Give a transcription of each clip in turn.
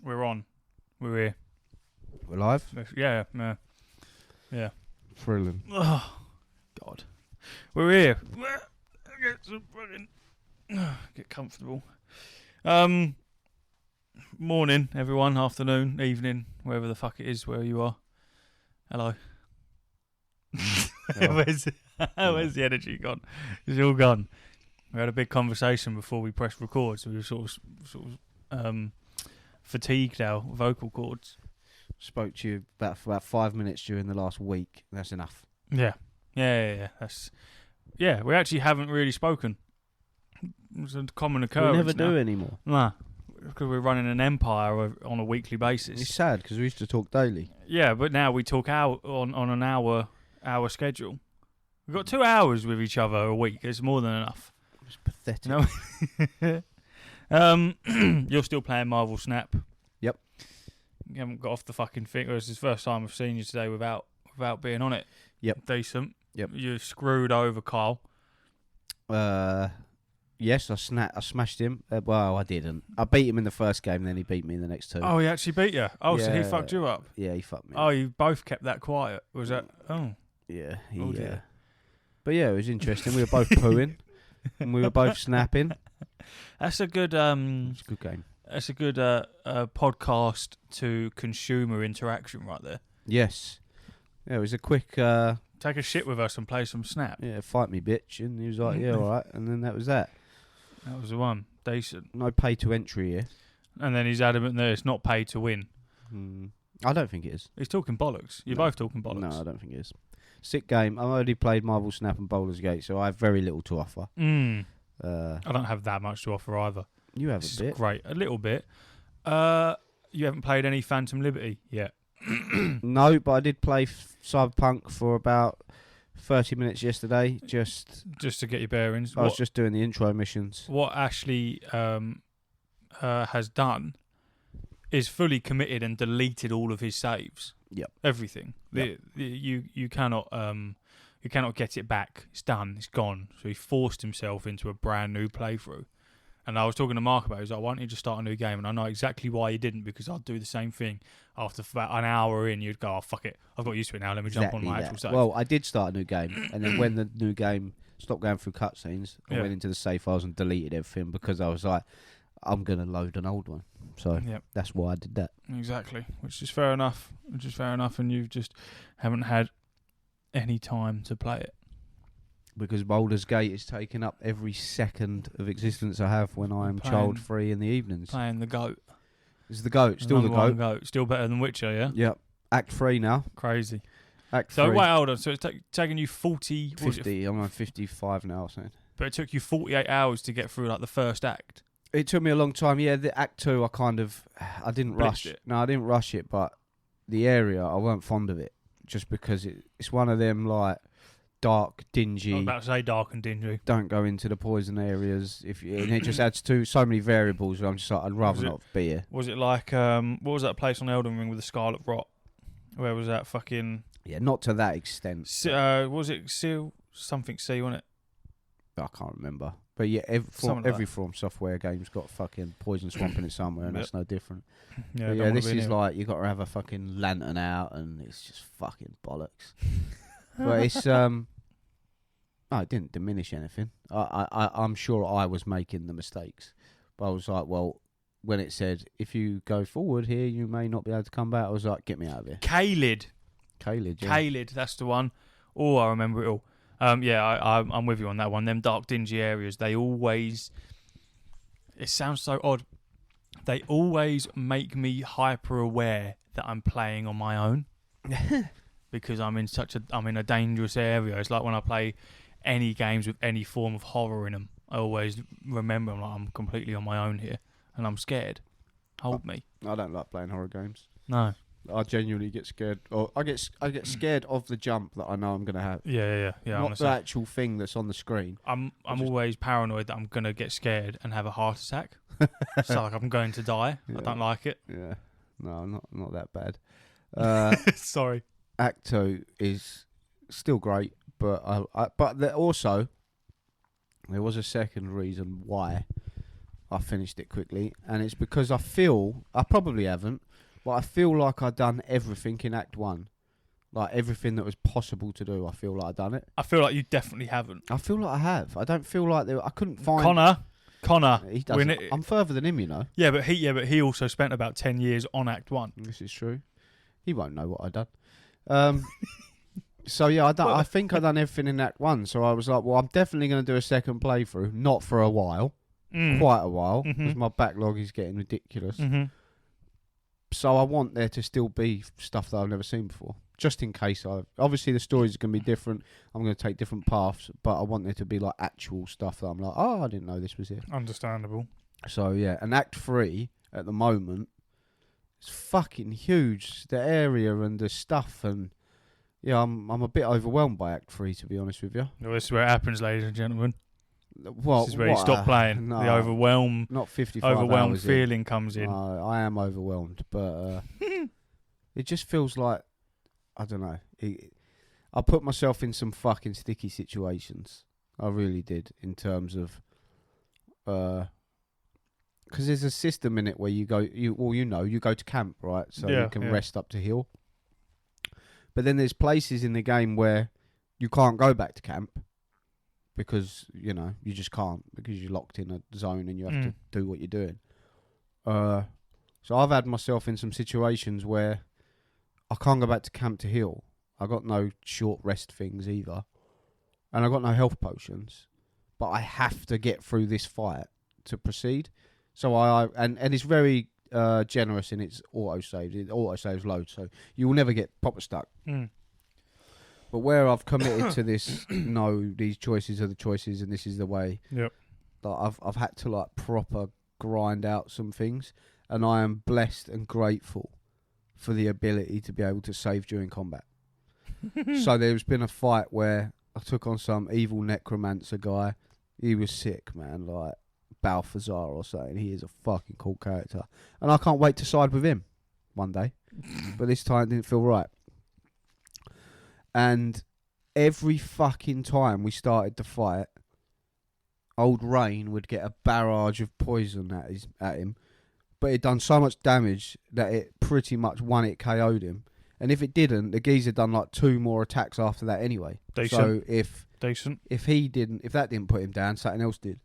We're on. We're here. We're live? Yeah. Yeah. Thrilling. Oh, God. We're here. Get some fucking... Get comfortable. Morning, everyone. Afternoon, evening, wherever the fuck it is where you are. Hello. Where's the energy gone? It's all gone. We had a big conversation before we pressed record, so we were sort of fatigued our vocal cords. Spoke to you for about 5 minutes during the last week. That's enough. Yeah. We actually haven't really spoken. It's a common occurrence. We never now. do anymore. Nah, because we're running an empire on a weekly basis. It's sad because we used to talk daily. Yeah, but now we talk out on an hour schedule. We've got 2 hours with each other a week. It's more than enough. It's pathetic. No. You're still playing Marvel Snap. Yep. You haven't got off the fucking thing. It's the first time I've seen you today without being on it. Yep. Decent. Yep. You screwed over Kyle. Yes, I smashed him. Well, I didn't. I beat him in the first game, then he beat me in the next two. Oh, he actually beat you. Oh, so he fucked you up. Yeah, he fucked me. Oh, you both kept that quiet. Was that? Oh. Yeah. Dear. But yeah, it was interesting. We were both pooing, and we were both snapping. That's a good. It's a good game. That's a good podcast to consumer interaction right there. Yes. Yeah, it was a quick. Take a shit with us and play some Snap. Yeah, fight me, bitch, and he was like, "Yeah, all right," and then that was that. That was the one. Decent. No pay to entry here. And then he's adamant that it's not paid to win. I don't think it is. He's talking bollocks. You're both talking bollocks. No, I don't think it is. Sick game. I've already played Marvel Snap and Baldur's Gate, so I have very little to offer. I don't have that much to offer either. You have This a bit. is great. A little bit. You haven't played any Phantom Liberty yet? No, but I did play Cyberpunk for about 30 minutes yesterday. Just to get your bearings. I was just doing the intro missions. What Ashley has done is fully committed and deleted all of his saves. Yep. Everything. Yep. You cannot get it back. It's done. It's gone. So he forced himself into a brand new playthrough. And I was talking to Mark about it. He was like, why don't you just start a new game? And I know exactly why he didn't, because I'd do the same thing. After about an hour in, you'd go, oh, fuck it. I've got used to it now. Let me jump on my actual save. Well, I did start a new game. And then when the new game stopped going through cutscenes, I went into the save files and deleted everything because I was like, I'm going to load an old one. So that's why I did that. Exactly. Which is fair enough. And you just haven't had any time to play it. Because Baldur's Gate is taking up every second of existence I have when I'm child-free in the evenings. Playing the GOAT. It's the GOAT. Still the GOAT. Still better than Witcher, yeah? Yep. Act 3 now. Crazy. Act 3. So, wait, hold on. So, it's taking you 50. I'm on 55 now, or something. But it took you 48 hours to get through, like, the first act. It took me a long time. Yeah, the Act 2, I didn't rush it. No, I didn't rush it, but the area, I weren't fond of it. Just because it's one of them, like, dark, dingy. I was about to say dark and dingy. Don't go into the poison areas. And it just adds to so many variables. I'm just like, I'd rather not be here. Was it like, what was that place on Elden Ring with the Scarlet Rot? Where was that fucking... Yeah, not to that extent. Was it Seal? Something C, wasn't it? I can't remember. But yeah, every From Software game's got fucking poison swamp in it somewhere, and that's no different. Yeah, this is like, you got to have a fucking lantern out, and it's just fucking bollocks. But it's no, it didn't diminish anything. I'm sure I was making the mistakes, but I was like, well, when it said if you go forward here, you may not be able to come back. I was like, get me out of here. Caelid, yeah. Caelid, that's the one. Oh, I remember it all. I'm with you on that one. Them dark, dingy areas, they always. It sounds so odd. They always make me hyper aware that I'm playing on my own. Because I'm in a dangerous area. It's like when I play any games with any form of horror in them. I always remember I'm completely on my own here, and I'm scared. Hold me. I don't like playing horror games. No, I genuinely get scared. Or I get scared of the jump that I know I'm gonna have. Yeah. Not the actual thing that's on the screen. I'm always paranoid that I'm gonna get scared and have a heart attack. So like I'm going to die. Yeah. I don't like it. Yeah. No, not that bad. Sorry. Act 2 is still great, but there was a second reason why I finished it quickly, and it's because I probably haven't, but I feel like I've done everything in Act 1. Like, everything that was possible to do, I feel like I've done it. I feel like you definitely haven't. I feel like I have. I don't feel like I couldn't find... Connor. He doesn't. I'm further than him, you know. Yeah, but he also spent about 10 years on Act 1. This is true. He won't know what I've done. So, yeah, I think I've done everything in Act 1. So I was like, well, I'm definitely going to do a second playthrough. Not for a while. Quite a while. Because my backlog is getting ridiculous. So I want there to still be stuff that I've never seen before. Just in case. Obviously, the stories are going to be different. I'm going to take different paths. But I want there to be like actual stuff that I'm like, oh, I didn't know this was here. Understandable. So, yeah. And Act 3, at the moment, is fucking huge. The area and the stuff and... Yeah, I'm a bit overwhelmed by Act 3, to be honest with you. Well, this is where it happens, ladies and gentlemen. Well, this is where you stop playing. No, the overwhelmed hours feeling comes in. No, I am overwhelmed, but it just feels like, I don't know. I put myself in some fucking sticky situations. I really did, in terms of... Because there's a system in it where you go to camp, right? So you can rest up to heal. But then there's places in the game where you can't go back to camp because, you know, you just can't because you're locked in a zone and you have to do what you're doing. So I've had myself in some situations where I can't go back to camp to heal. I got no short rest things either. And I got no health potions. But I have to get through this fight to proceed. So and it's very... generous in its auto-save. It auto-saves loads, so you will never get proper stuck. But where I've committed to this, no, these choices are the choices and this is the way. Yep. Like I've had to like proper grind out some things, and I am blessed and grateful for the ability to be able to save during combat. So there's been a fight where I took on some evil necromancer guy. He was sick, man, like Balthazar or something. He is a fucking cool character, and I can't wait to side with him one day. But this time it didn't feel right. And every fucking time we started to fight, old Rain would get a barrage of poison at him, but it done so much damage that it pretty much one-hit KO'd him. And if it didn't, the geezer done like 2 more attacks after that anyway. Decent. So if that didn't put him down, something else did.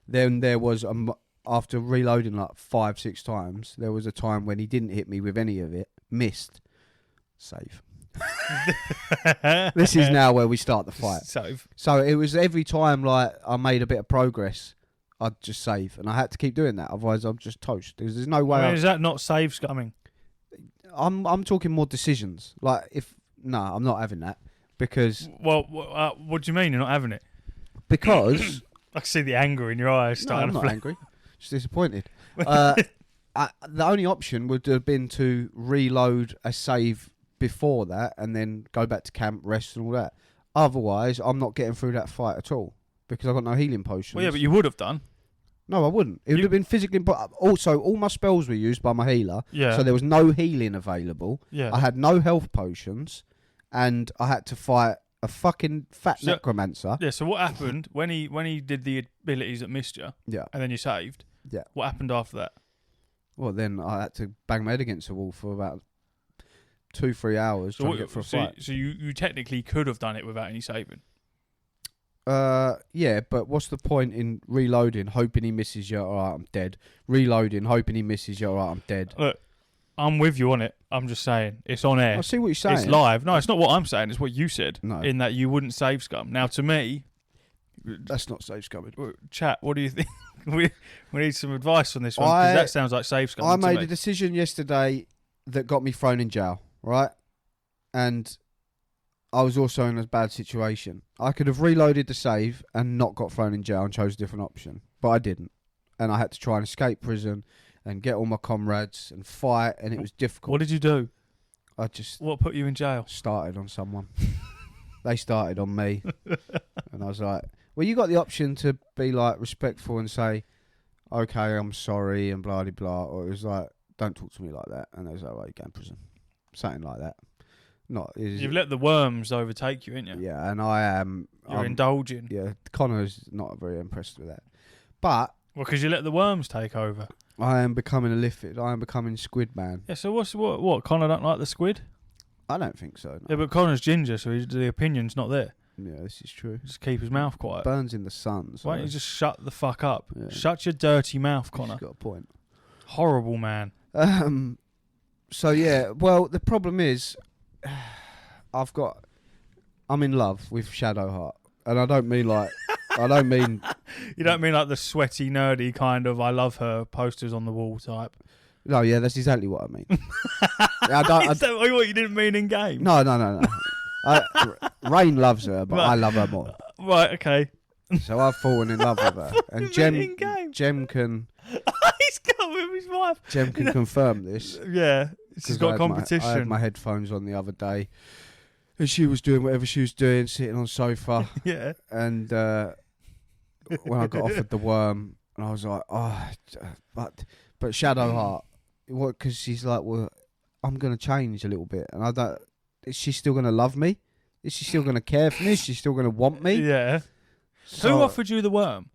Then there was, after reloading like 5-6 times, there was a time when he didn't hit me with any of it. Missed. Save. This is now where we start the fight. Save. So it was every time like I made a bit of progress, I'd just save. And I had to keep doing that, otherwise I'm just toast. There's no way... is that not save scumming? I'm talking more decisions. Like, I'm not having that. Because... Well, what do you mean you're not having it? Because... I can see the anger in your eyes. No, I'm not angry. Just disappointed. The only option would have been to reload a save before that and then go back to camp, rest and all that. Otherwise, I'm not getting through that fight at all because I've got no healing potions. Well, yeah, but you would have done. No, I wouldn't. It would have been physically... But also, all my spells were used by my healer. Yeah. So there was no healing available. Yeah. I had no health potions and I had to fight a fucking fat necromancer. Yeah, so what happened when he did the abilities that missed you? Yeah. And then you saved? Yeah. What happened after that? Well, then I had to bang my head against the wall for about 2-3 hours trying to get for a fight. So you technically could have done it without any saving? Yeah, but what's the point in reloading, hoping he misses you, alright, I'm dead. Reloading, hoping he misses you, alright, I'm dead. Look, I'm with you on it. I'm just saying. It's on air. I see what you're saying. It's live. No, it's not what I'm saying. It's what you said. No. In that you wouldn't save scum. Now, to me... That's not save scumming. Chat, what do you think? we need some advice on this one, because that sounds like save scum. I made a decision yesterday that got me thrown in jail, right? And I was also in a bad situation. I could have reloaded the save and not got thrown in jail and chose a different option. But I didn't. And I had to try and escape prison and get all my comrades and fight, and it was difficult. What did you do? What put you in jail? Started on someone. They started on me. And I was like, well, you got the option to be like respectful and say, okay, I'm sorry and blah, blah, blah. Or it was like, don't talk to me like that. And they was like, well, you go in prison. Something like that. You've let the worms overtake you, ain't you? Yeah, and I am... You're indulging. Yeah, Connor's not very impressed with that. But Well, because you let the worms take over. I am becoming a lifted. I am becoming Squid Man. Yeah, so what? Connor don't like the squid? I don't think so. No. Yeah, but Connor's ginger, so the opinion's not there. Yeah, this is true. Just keep his mouth quiet. Burns in the sun. So Why don't you just shut the fuck up? Yeah. Shut your dirty mouth, Connor. He's got a point. Horrible man. So yeah, well, the problem is, I'm in love with Shadowheart, and I don't mean like, I don't mean. You don't mean like the sweaty, nerdy kind of "I love her" posters on the wall type. No, yeah, that's exactly what I mean. Is that what you didn't mean in game? No. Rain loves her, but I love her more. Right, okay. So I've fallen in love with her, and Jem can. He's got with his wife. Jem can confirm this. Yeah, she's got competition. I had my headphones on the other day, and she was doing whatever she was doing, sitting on the sofa. Yeah. And when I got offered the worm, and I was like, oh, but Shadowheart, what? Because she's like, well, I'm gonna change a little bit, and I don't. Is she still gonna love me? Is she still gonna care for me? Is she still gonna want me? Yeah. So, who offered you the worm?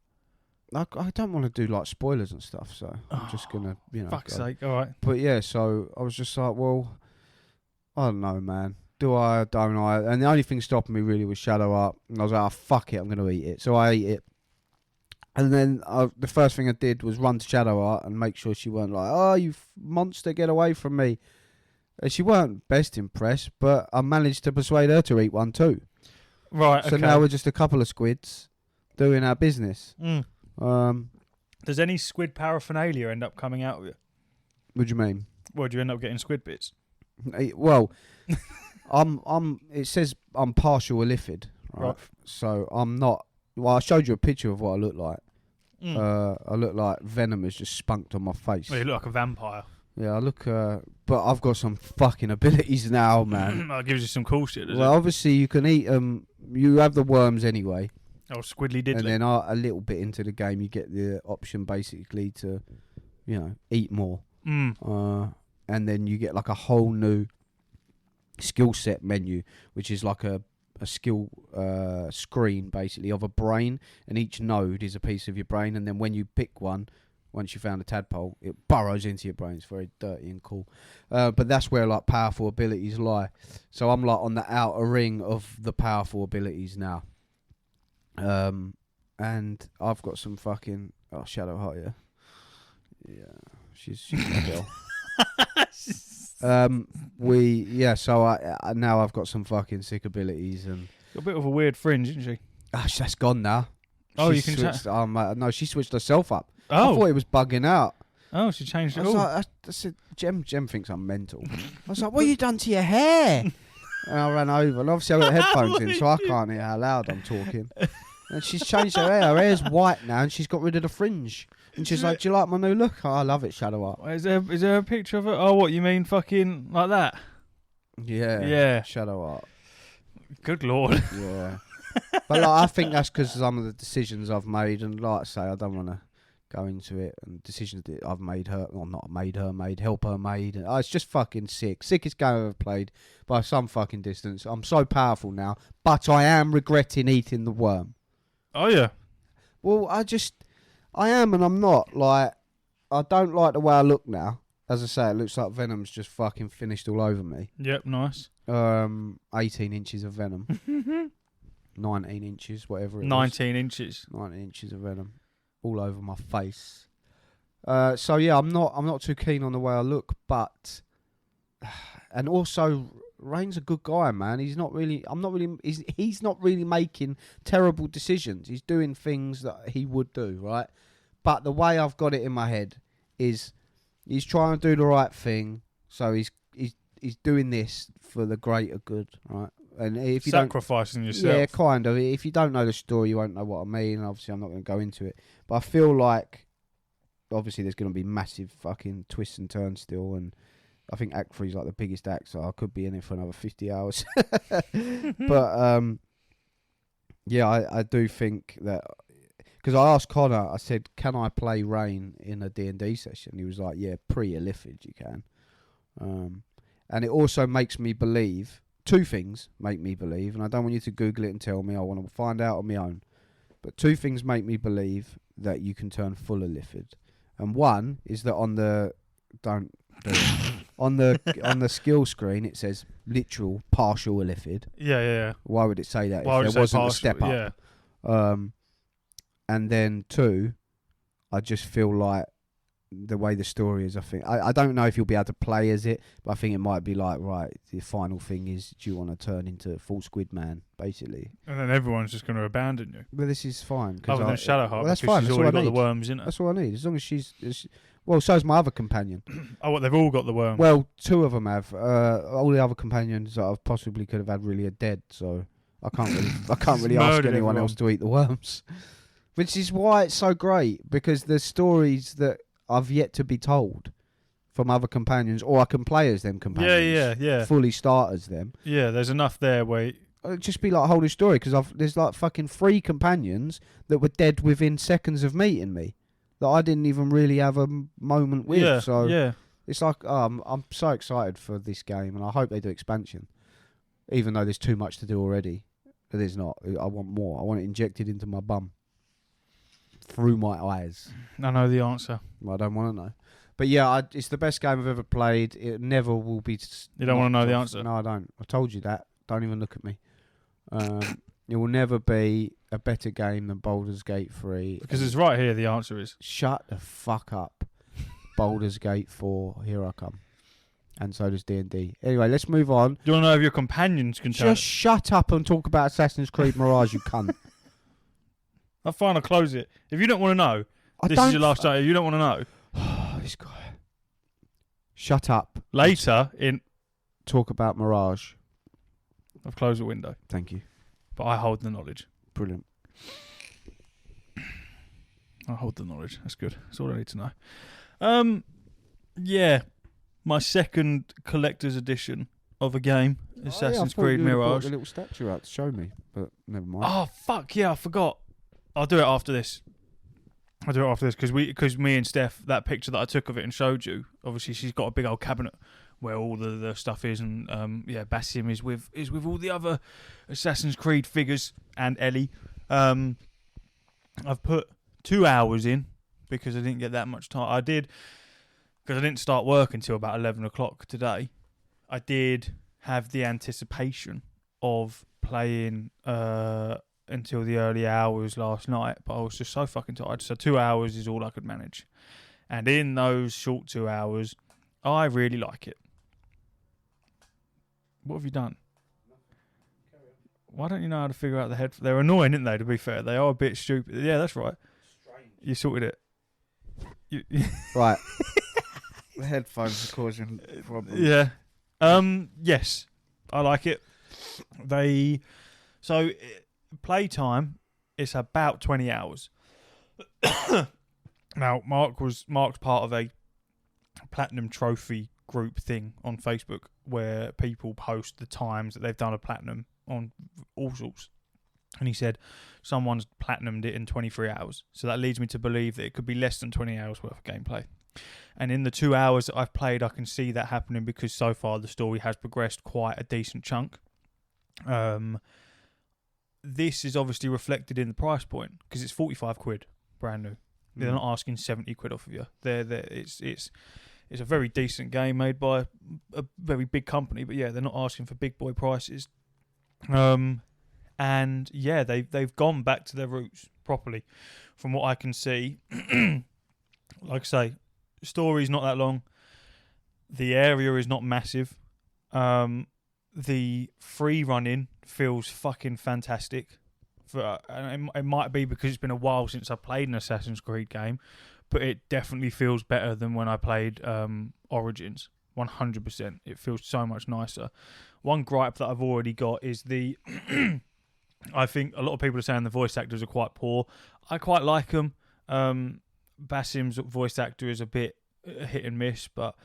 I don't want to do like spoilers and stuff, so I'm just gonna, Fuck's sake, all right. But yeah, so I was just like, well, I don't know, man. Do I? Don't I? And the only thing stopping me really was Shadowheart, and I was like, oh, fuck it, I'm gonna eat it. So I ate it, and then the first thing I did was run to Shadowheart and make sure she weren't like, oh, you monster, get away from me. And she weren't best impressed, but I managed to persuade her to eat one too. Right. So now we're just a couple of squids doing our business. Does any squid paraphernalia end up coming out of you? What do you mean? Well, do you end up getting squid bits? Well, It says I'm partial illithid, right? So I'm not. Well, I showed you a picture of what I look like. I look like venom has just spunked on my face. Well, you look like a vampire. Yeah, I look. But I've got some fucking abilities now, man. That gives you some cool shit. Well, obviously you can eat You have the worms anyway. Oh, squiddly diddly. And then a little bit into the game, you get the option basically to, eat more. And then you get like a whole new skill set menu, which is like a skill screen basically of a brain, and each node is a piece of your brain. And then when you pick one, once you found a tadpole, it burrows into your brain. It's very dirty and cool. But that's where like powerful abilities lie. So I'm like on the outer ring of the powerful abilities now. And I've got some fucking Shadowheart, yeah, she's a girl. So I now I've got some fucking sick abilities and got a bit of a weird fringe, isn't she? That's gone now. Oh, she switched, no, she switched herself up. Oh, I thought it was bugging out. Oh, she changed it all. I said, Jem thinks I'm mental. I was like, what have you done to your hair? And I ran over, and obviously I've got headphones in, so I can't hear how loud I'm talking. And she's changed her hair. Her hair's white now, and she's got rid of the fringe. And she's like, do you like my new look? Oh, I love it, Shadowheart. Is there a picture of it? Oh, what, you mean fucking like that? Yeah. Yeah. Shadowheart. Good Lord. Yeah. But I think that's because of some of the decisions I've made. And like I say, I don't want to go into it. And decisions that I've made her, or not made her, help her made. And, it's just fucking sick. Sickest game I've ever played by some fucking distance. I'm so powerful now. But I am regretting eating the worm. Oh, yeah. Well, I am and I'm not. Like, I don't like the way I look now. As I say, it looks like venom's just fucking finished all over me. Yep, nice. 18 inches of venom. 19 inches, whatever it 19 inches. 19 inches of venom. All over my face. So yeah, I'm not too keen on the way I look, but and also Rain's a good guy, man. He's not really making terrible decisions. He's doing things that he would do, right? But the way I've got it in my head is he's trying to do the right thing. So he's doing this for the greater good, right? And if you sacrificing yourself. Yeah, kind of. If you don't know the story, you won't know what I mean. Obviously, I'm not going to go into it. But I feel like, obviously, there's going to be massive fucking twists and turns still. And I think Act 3 is like the biggest act, so I could be in it for another 50 hours. But, yeah, I do think that... Because I asked Connor, I said, can I play Rain in a D&D session? He was like, yeah, pre-Illithid you can. And it also makes me believe... Two things make me believe, and I don't want you to Google it and tell me. I want to find out on my own. But two things make me believe that you can turn full illithid, and one is that on the on the skill screen it says literal partial illithid. Yeah. Why would it say that Why if there wasn't a step up? Yeah. And then 2, I just feel like the way the story is, I don't know if you'll be able to play as it, but I think it might be like, right, the final thing is, do you want to turn into full Squid Man, basically? And then everyone's just going to abandon you. But this is fine. Other than Shadowheart, well, that's because fine. she's That's already all I got the need. worms in her. That's all I need. As long as she's well, so's my other companion. Oh, what, they've all got the worms? Well, 2 of them have. All the other companions that I possibly could have had really are dead, so I can't really ask anyone else to eat the worms. Which is why it's so great, because there's stories that I've yet to be told from other companions, or I can play as them companions. Yeah. Fully start as them. Yeah, there's enough there where... It'd just be like a whole new story, because there's like fucking 3 companions that were dead within seconds of meeting me that I didn't even really have a moment with. Yeah, so yeah. it's like, I'm so excited for this game, and I hope they do expansion, even though there's too much to do already. But there's not. I want more. I want it injected into my bum. Through my eyes. I know the answer. Well, I don't want to know. But yeah, it's the best game I've ever played. It never will be... You don't want to know the answer? No, I don't. I told you that. Don't even look at me. It will never be a better game than Baldur's Gate 3. Because it's right here, the answer is... Shut the fuck up. Baldur's Gate 4, here I come. And so does D&D. Anyway, let's move on. Do you want to know if your companions can turn... Just shut up and talk about Assassin's Creed Mirage, you cunt. I'm fine, I'll close it. If you don't want to know, this is your last time. If you don't want to know... This guy. Shut up. Later in... Talk about Mirage. I've closed the window. Thank you. But I hold the knowledge. Brilliant. I hold the knowledge. That's good. That's all I need to know. Yeah. My second collector's edition of a game, Assassin's Creed Mirage. A little statue out to show me, but never mind. Oh fuck yeah! I forgot. I'll do it after this. Because me and Steph, that picture that I took of it and showed you. Obviously, she's got a big old cabinet where all the stuff is, and Basim is with all the other Assassin's Creed figures and Ellie. I've put 2 hours in because I didn't get that much time. I did. Because I didn't start work until about 11 o'clock today. I did have the anticipation of playing until the early hours last night, but I was just so fucking tired. So 2 hours is all I could manage. And in those short 2 hours, I really like it. What have you done? Why don't you know how to figure out the head? They're annoying, aren't they, to be fair? They are a bit stupid. Yeah, that's right. Strange. You sorted it. Right. The headphones are causing problems. Yeah. Yes, I like it. Playtime, it's about 20 hours. Now, Mark's part of a platinum trophy group thing on Facebook where people post the times that they've done a platinum on all sorts. And he said someone's platinumed it in 23 hours. So that leads me to believe that it could be less than 20 hours worth of gameplay. And in the 2 hours that I've played, I can see that happening because so far the story has progressed quite a decent chunk. This is obviously reflected in the price point because it's 45 quid, brand new. They're not asking 70 quid off of you. It's a very decent game made by a very big company, but yeah, they're not asking for big boy prices. And yeah, they've gone back to their roots properly, from what I can see. Like I say, story's not that long. The area is not massive. The free running feels fucking fantastic. It might be because it's been a while since I played an Assassin's Creed game, but it definitely feels better than when I played Origins. 100%. It feels so much nicer. One gripe that I've already got is the... I think a lot of people are saying the voice actors are quite poor. I quite like them. Basim's voice actor is a bit hit and miss, but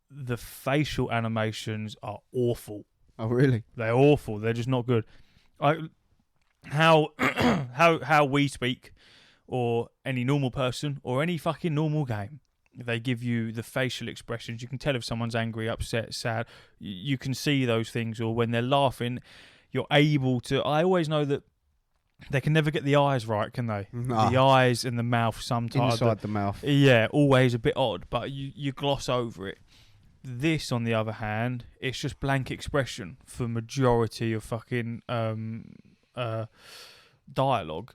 the facial animations are awful. Oh, really? They're awful. They're just not good. How we speak, or any normal person, or any fucking normal game, they give you the facial expressions. You can tell if someone's angry, upset, sad. You can see those things, or when they're laughing, you're able to... I always know that they can never get the eyes right, can they? Nah. The eyes and the mouth sometimes. Inside the mouth. Yeah, always a bit odd, but you gloss over it. This, on the other hand, it's just blank expression for majority of fucking dialogue,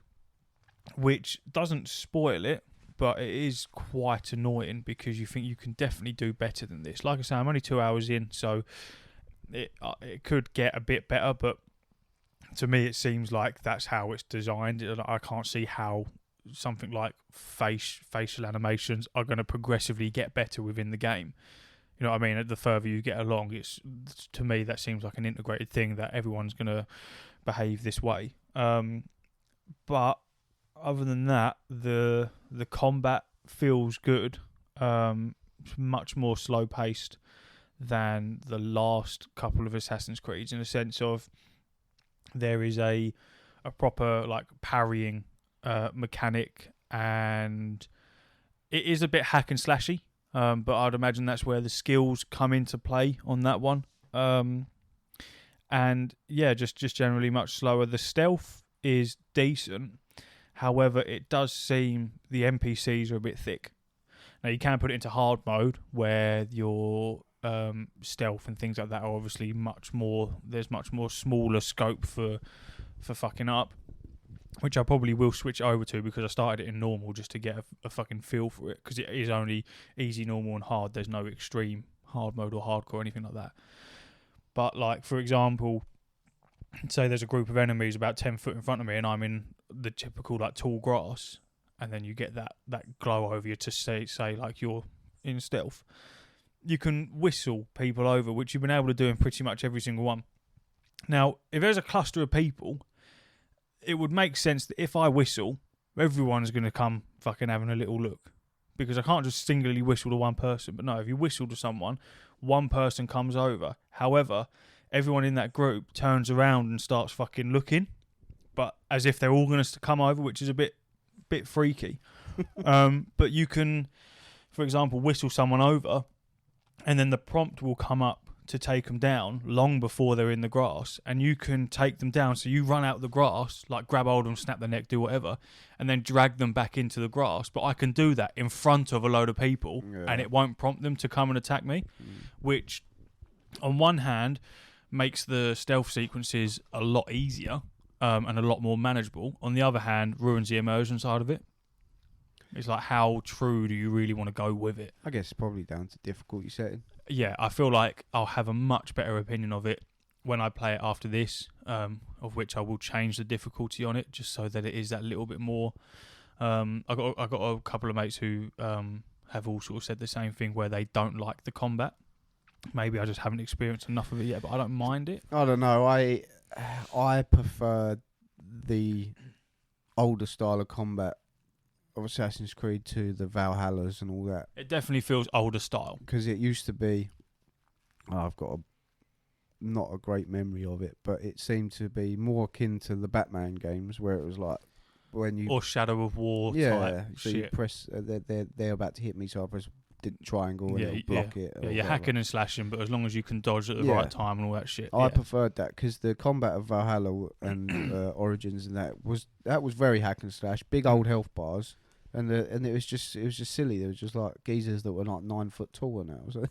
which doesn't spoil it, but it is quite annoying because you think you can definitely do better than this. Like I say, I'm only 2 hours in, so it could get a bit better, but to me it seems like that's how it's designed. I can't see how something like facial animations are going to progressively get better within the game. You know what I mean? The further you get along, to me that seems like an integrated thing that everyone's going to behave this way. But other than that, the combat feels good. It's much more slow paced than the last couple of Assassin's Creeds, in a sense of there is a proper like parrying mechanic, and it is a bit hack and slashy. But I'd imagine that's where the skills come into play on that one. And yeah, just generally much slower. The stealth is decent. However, it does seem the NPCs are a bit thick. Now, you can put it into hard mode where your stealth and things like that are obviously there's much more smaller scope for fucking up, which I probably will switch over to because I started it in normal just to get a fucking feel for it, because it is only easy, normal and hard. There's no extreme hard mode or hardcore or anything like that. But like, for example, say there's a group of enemies about 10 foot in front of me and I'm in the typical like tall grass, and then you get that glow over you to say like you're in stealth. You can whistle people over, which you've been able to do in pretty much every single one. Now, if there's a cluster of people, it would make sense that if I whistle, everyone's going to come fucking having a little look, because I can't just singularly whistle to one person. But no, if you whistle to someone, one person comes over. However, everyone in that group turns around and starts fucking looking, but as if they're all going to come over, which is a bit freaky. But you can, for example, whistle someone over, and then the prompt will come up to take them down long before they're in the grass, and you can take them down. So you run out the grass, like grab hold of them, snap their neck, do whatever, and then drag them back into the grass. But I can do that in front of a load of people, and it won't prompt them to come and attack me, which on one hand makes the stealth sequences a lot easier and a lot more manageable. On the other hand, ruins the immersion side of it. It's like, how true do you really want to go with it? I guess it's probably down to difficulty setting. Yeah, I feel like I'll have a much better opinion of it when I play it after this, of which I will change the difficulty on it just so that it is that little bit more. I got a couple of mates who have all sort of said the same thing, where they don't like the combat. Maybe I just haven't experienced enough of it yet, but I don't mind it. I don't know. I prefer the older style of combat of Assassin's Creed to the Valhallas and all that. It definitely feels older style. Because it used to be... I've got not a great memory of it, but it seemed to be more akin to the Batman games, where it was like when you... Or Shadow of War type so shit. you press... they're about to hit me, so I press triangle and it'll block it. Yeah, you're hacking and slashing, but as long as you can dodge at the right time and all that shit. I preferred that, because the combat of Valhalla and Origins and that was very hack and slash, big old health bars, and it was just silly. There was just like geezers that were like 9 foot tall now. So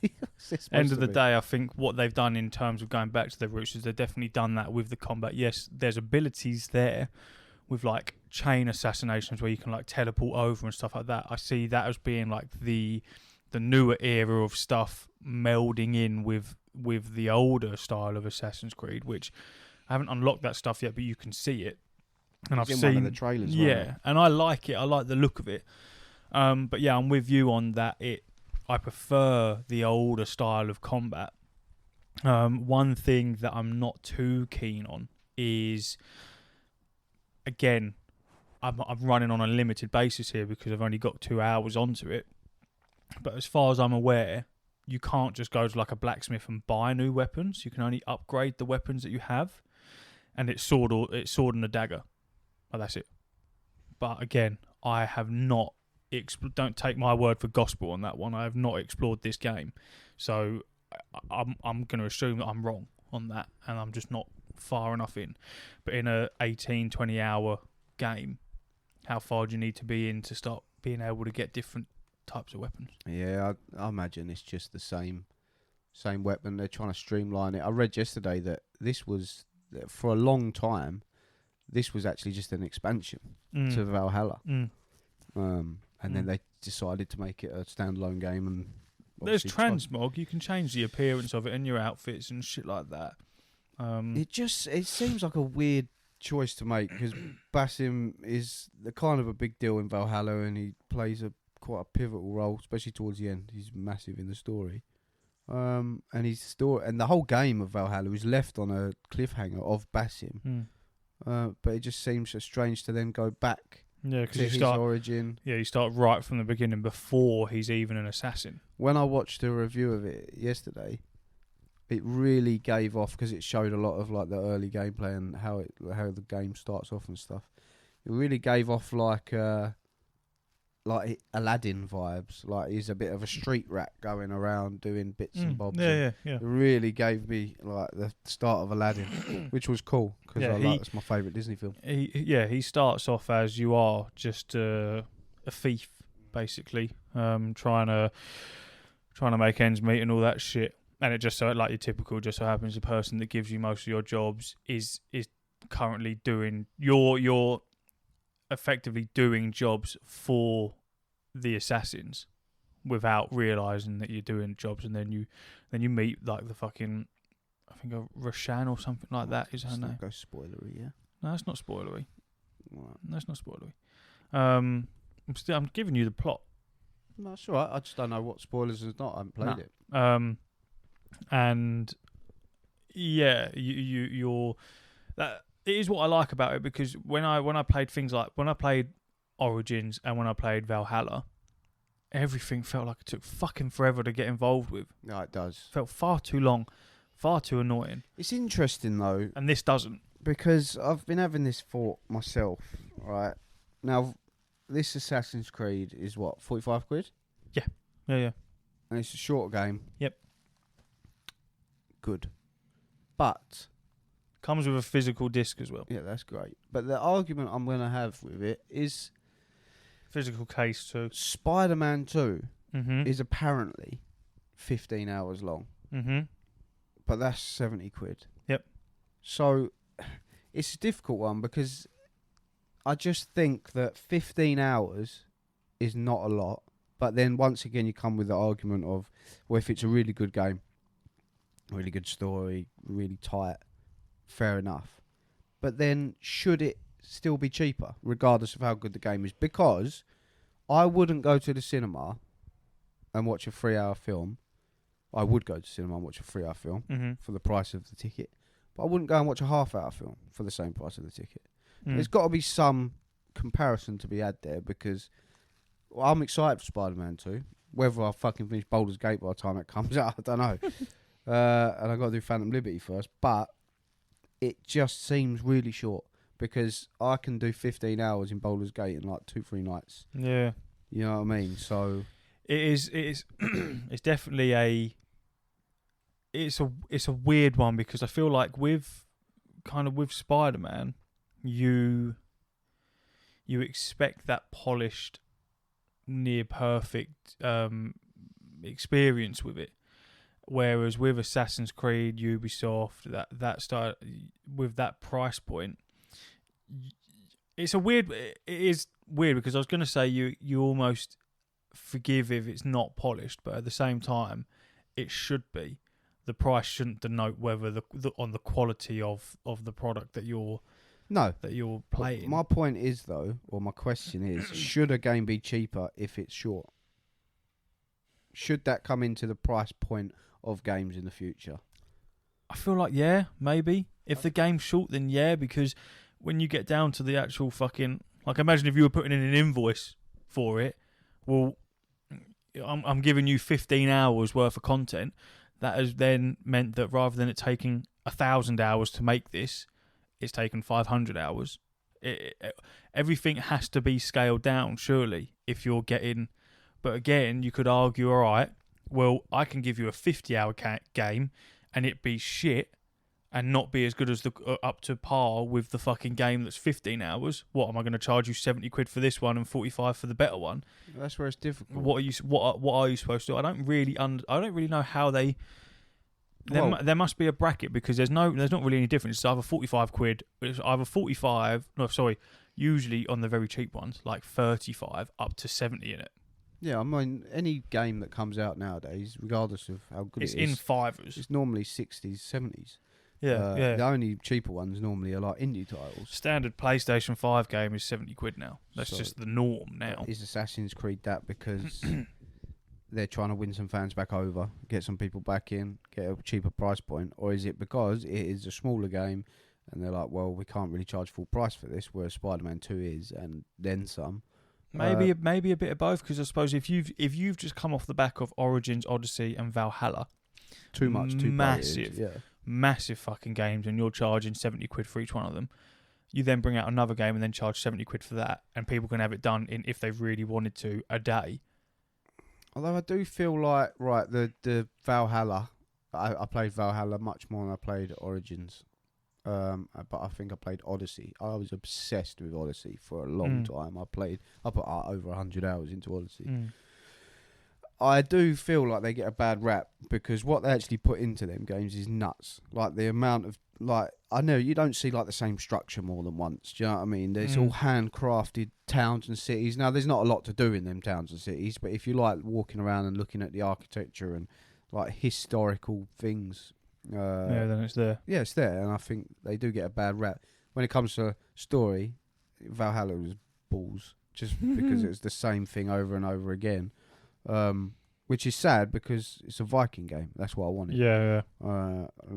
end of the day, I think what they've done in terms of going back to their roots is they've definitely done that with the combat. Yes, there's abilities there with like chain assassinations where you can like teleport over and stuff like that. I see that as being like the newer era of stuff melding in with the older style of Assassin's Creed, which I haven't unlocked that stuff yet, but you can see it. And I've seen one of the trailers. Yeah, and I like it. I like the look of it. But yeah, I'm with you on that. I prefer the older style of combat. One thing that I'm not too keen on is, again, I'm running on a limited basis here because I've only got 2 hours onto it. But as far as I'm aware, you can't just go to like a blacksmith and buy new weapons. You can only upgrade the weapons that you have, and it's sword and a dagger. Well, that's it. But again, I have not. Don't take my word for gospel on that one. I have not explored this game, so I'm going to assume that I'm wrong on that, and I'm just not far enough in. But in a 18, 20 hour game, how far do you need to be in to start being able to get different types of weapons? Yeah, I imagine it's just the same weapon. They're trying to streamline it. I read yesterday that this was, for a long time, this was actually just an expansion to Valhalla. And then they decided to make it a standalone game. And there's transmog. You can change the appearance of it and your outfits and shit like that. It seems like a weird choice to make, because Basim is the kind of a big deal in Valhalla, and he plays quite a pivotal role, especially towards the end. He's massive in the story. And the whole game of Valhalla is left on a cliffhanger of Basim. But it just seems so strange to then go back to his origin. Yeah, you start right from the beginning before he's even an assassin. When I watched a review of it yesterday, it really gave off, because it showed a lot of like the early gameplay and how the game starts off and stuff. It really gave off like Aladdin vibes. Like he's a bit of a street rat going around doing bits and bobs. Yeah. It really gave me like the start of Aladdin, which was cool, because that's my favourite Disney film. He starts off as you are, just a thief, basically, trying to make ends meet and all that shit. And it just so, like your typical, just so happens the person that gives you most of your jobs is currently doing you're effectively doing jobs for the assassins without realizing that you're doing jobs, and then you meet like the fucking, I think a Roshan or something like that is her name. Go spoilery, yeah. No, that's not spoilery. Right. That's not spoilery. I'm giving you the plot. No, that's all right. I just don't know what spoilers is not. I haven't played it. And yeah, you're that. It is what I like about it, because when I played things like when I played Origins and when I played Valhalla, everything felt like it took fucking forever to get involved with. No, it does. Felt far too long, far too annoying. It's interesting though, and this doesn't, because I've been having this thought myself. Right now, this Assassin's Creed is what, 45 quid? Yeah. And it's a short game. Yep. Good, but comes with a physical disc as well. Yeah, that's great. But the argument I'm going to have with it is physical case too. Spider-Man 2 is apparently 15 hours long. But that's 70 quid. Yep. So it's a difficult one, because I just think that 15 hours is not a lot. But then once again, you come with the argument of, well, if it's a really good game, really good story, really tight, fair enough. But then should it still be cheaper, regardless of how good the game is? Because I wouldn't go to the cinema and watch a 3-hour film. I would go to cinema and watch a 3-hour film for the price of the ticket. But I wouldn't go and watch a half-hour film for the same price of the ticket. There's got to be some comparison to be had there, because I'm excited for Spider-Man 2. Whether I fucking finish Baldur's Gate by the time it comes out, I don't know. And I've got to do Phantom Liberty first. But it just seems really short, because I can do 15 hours in Baldur's Gate in like 2-3 nights. Yeah. You know what I mean? So it is it's definitely it's a weird one, because I feel like with Spider-Man, you expect that polished, near perfect experience with it. Whereas with Assassin's Creed, Ubisoft, that start with that price point, it is weird, because I was going to say you almost forgive if it's not polished, but at the same time, it should be. The price shouldn't denote whether on the quality of the product that you're playing. My point is though, or my question is, should a game be cheaper if it's short? Should that come into the price point of games in the future? I feel like, yeah, maybe. If the game's short, then yeah, because when you get down to the actual fucking... Like, imagine if you were putting in an invoice for it. Well, I'm giving you 15 hours worth of content. That has then meant that rather than it taking 1,000 hours to make this, it's taken 500 hours. Everything has to be scaled down, surely, if you're getting... But again, you could argue, all right, well, I can give you a 50-hour game and it be shit. and not be as good as the up to par with the fucking game that's 15 hours. What am I going to charge you 70 quid for this one and 45 for the better one? That's where it's difficult. What are you supposed to do? I don't really know how they. There must be a bracket because there's not really any difference. It's either 45 quid. It's either 45. No, sorry. Usually on the very cheap ones, like 35 up to 70 in it. Yeah, I mean, any game that comes out nowadays, regardless of how good it's it is, in fivers. It's normally 60s, 70s. Yeah. The only cheaper ones normally are like indie titles. Standard PlayStation 5 game is 70 quid now. That's just the norm now. Is Assassin's Creed that because they're trying to win some fans back over, get some people back in, get a cheaper price point? Or is it because it is a smaller game and they're like, well, we can't really charge full price for this, whereas Spider-Man 2 is, and then some? Maybe a bit of both, because I suppose if you've just come off the back of Origins, Odyssey and Valhalla, too massive, bloated, massive fucking games, and you're charging 70 quid for each one of them. You then bring out another game and then charge 70 quid for that, and people can have it done in, if they really wanted to, a day. Although I do feel like, the Valhalla, I played Valhalla much more than I played Origins. But I think I played Odyssey. I was obsessed with Odyssey for a long time. I put over 100 hours into Odyssey. I do feel like they get a bad rap because what they actually put into them games is nuts. Like the amount of, I know you don't see like the same structure more than once. Do you know what I mean? There's all handcrafted towns and cities. Now there's not a lot to do in them towns and cities, but if you like walking around and looking at the architecture and like historical things, then it's there. Yeah, it's there, and I think they do get a bad rap when it comes to story. Valhalla was balls, just because it's the same thing over and over again, which is sad because it's a Viking game. That's what I wanted. Yeah.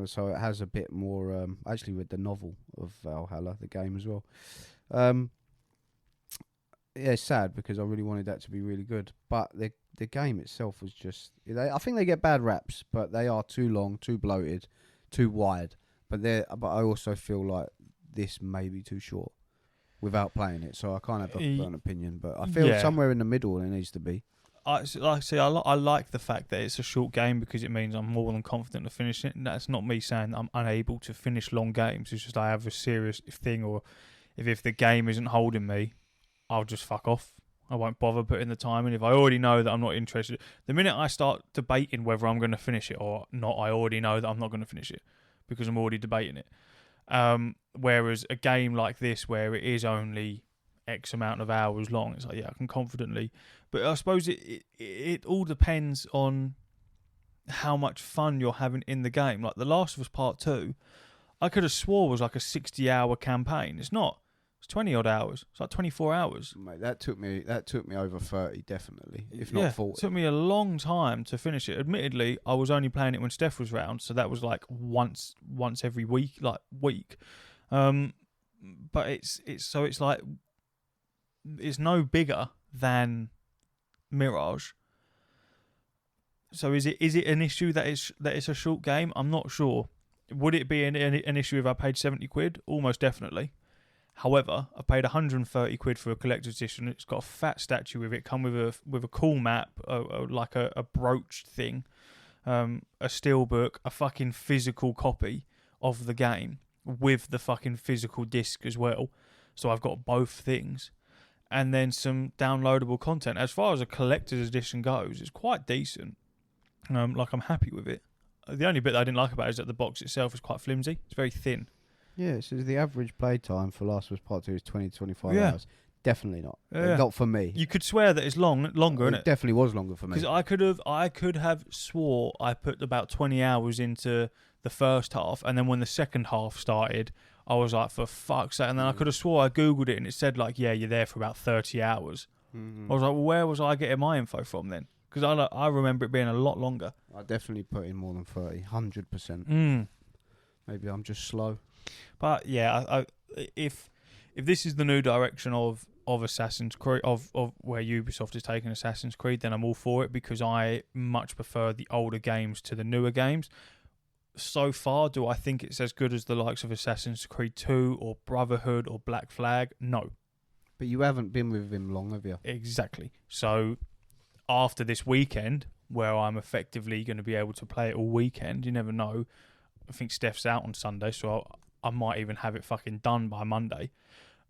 So it has a bit more. Actually, with the novel of Valhalla, the game as well. Yeah, it's sad because I really wanted that to be really good, but the game itself was just. I think they get bad raps, but they are too long, too bloated, too wide. But I also feel like this may be too short without playing it, so I can't have an opinion. But I feel somewhere in the middle it needs to be. I like the fact that it's a short game because it means I'm more than confident to finish it. And that's not me saying I'm unable to finish long games. It's just I have a serious thing, or if the game isn't holding me, I'll just fuck off. I won't bother putting the time in. If I already know that I'm not interested, the minute I start debating whether I'm going to finish it or not, I already know that I'm not going to finish it because I'm already debating it. Whereas a game like this, where it is only X amount of hours long, it's like, I can confidently. But I suppose it all depends on how much fun you're having in the game. Like The Last of Us Part 2, I could have swore was like a 60-hour campaign. It's not. It's 20 odd hours. It's like 24 hours. Mate, that took me over 30 definitely, if not 40. It took me a long time to finish it. Admittedly, I was only playing it when Steph was round, so that was like once every week. But it's like it's no bigger than Mirage. So is it an issue that it's a short game? I'm not sure. Would it be an issue if I paid 70 quid? Almost definitely. However, I paid 130 quid for a collector's edition. It's got a fat statue with it, come with a cool map, like a brooch thing, a steelbook, a fucking physical copy of the game with the fucking physical disc as well. So I've got both things. And then some downloadable content. As far as a collector's edition goes, it's quite decent. I'm happy with it. The only bit that I didn't like about it is that the box itself is quite flimsy. It's very thin. Yeah, so the average play time for Last of Us Part 2 is 20 to 25 hours. Definitely not. Not for me. You could swear that it's longer, isn't it? It definitely was longer for me. Because I could have swore I put about 20 hours into the first half, and then when the second half started, I was like, for fuck's sake. And then I could have swore I Googled it, and it said, like, yeah, you're there for about 30 hours. Mm-hmm. I was like, well, where was I getting my info from then? Because I remember it being a lot longer. I definitely put in more than 30, 100%. Maybe I'm just slow. But yeah, if this is the new direction of Assassin's Creed, of where Ubisoft is taking Assassin's Creed, then I'm all for it, because I much prefer the older games to the newer games. So far, do I think it's as good as the likes of Assassin's Creed 2 or Brotherhood or Black Flag? No. But you haven't been with him long, have you? Exactly. So after this weekend, where I'm effectively going to be able to play it all weekend, you never know, I think Steph's out on Sunday, so I might even have it fucking done by Monday.